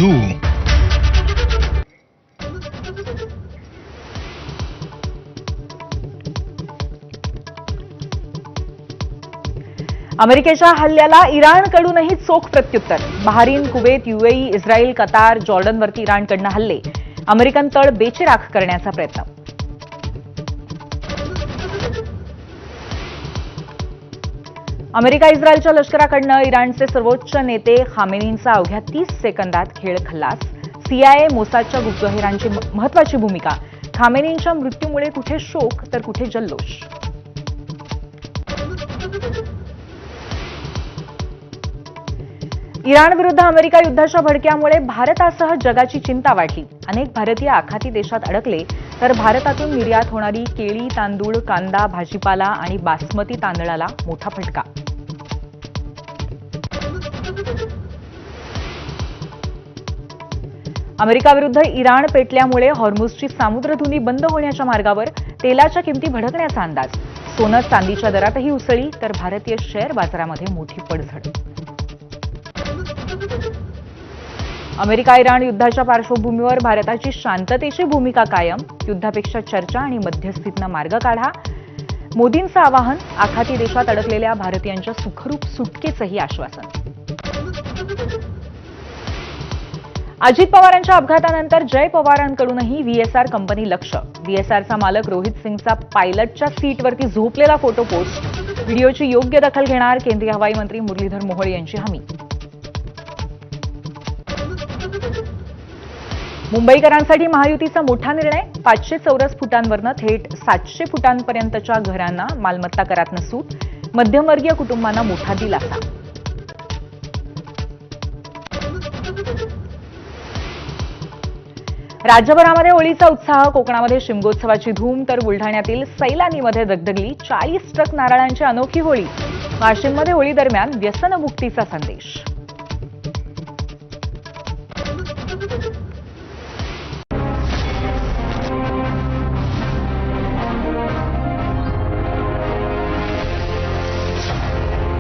अमेरिकेच्या हल्ल्याला इराणकडूनही चोख प्रत्युत्तर. Bahrain, Kuwait, UAE, Israel, Qatar, जॉर्डनवरती इराणकडून हल्ले. अमेरिकन तळ बेचिराख करण्याचा प्रयत्न. अमेरिका इस्रायलच्या लष्कराकडून इराणचे सर्वोच्च नेते खामेनींचा अवघ्या 30 सेकंदात खेळ खल्लास. सीआयए, मोसादच्या गुप्तहेरांची महत्वाची भूमिका. खामेनींच्या मृत्यूमुळे कुठे शोक तर कुठे जल्लोष. इराण विरुद्ध अमेरिका युद्धाच्या भडक्यामुळे भारतासह जगाची चिंता वाढली. अनेक भारतीय आखाती देशात अडकले तर भारतातून निर्यात होणारी केळी, तांदूळ, कांदा, भाजीपाला आणि बासमती तांदळाला मोठा फटका. अमेरिका विरुद्ध इराण पेटल्यामुळे हॉर्मुझची सामुद्रधुनी बंद होण्याच्या मार्गावर. तेलाच्या किमती भडकण्याचा अंदाज. सोनं चांदीच्या दरातही उसळी तर भारतीय शेअर बाजारामध्ये मोठी पडझड. अमेरिका इराण युद्धाच्या पार्श्वभूमीवर भारताची शांततेची भूमिका कायम. युद्धापेक्षा चर्चा आणि मध्यस्थीतनं मार्ग काढा. मोदींचं आवाहन. आखाती देशात अडकलेल्या भारतीयांच्या सुखरूप सुटकेचंही आश्वासन. अजित पवारांच्या अपघातानंतर जय पवारांकडूनही व्हीएसआर कंपनी लक्ष. व्हीएसआरचा मालक रोहित सिंगचा पायलटच्या सीटवरती झोपलेला फोटो पोस्ट. व्हिडिओची योग्य दखल घेणार केंद्रीय हवाई मंत्री मुरलीधर मोहोळ यांची हमी. मुंबईकरांसाठी महायुतीचा मोठा निर्णय. 500 चौरस फुटांवरनं थेट 700 फुटांपर्यंतच्या घरांना मालमत्ता करातनं सूट. मध्यमवर्गीय कुटुंबांना मोठा दिलासा. राज्यभरामध्ये होळीचा उत्साह. कोकणामध्ये शिमगोत्सवाची धूम तर बुलढाण्यातील सैलानीमध्ये दगदगली. 40 ट्रक नारळांची अनोखी होळी. वाशिममध्ये होळी दरम्यान व्यसनमुक्तीचा संदेश.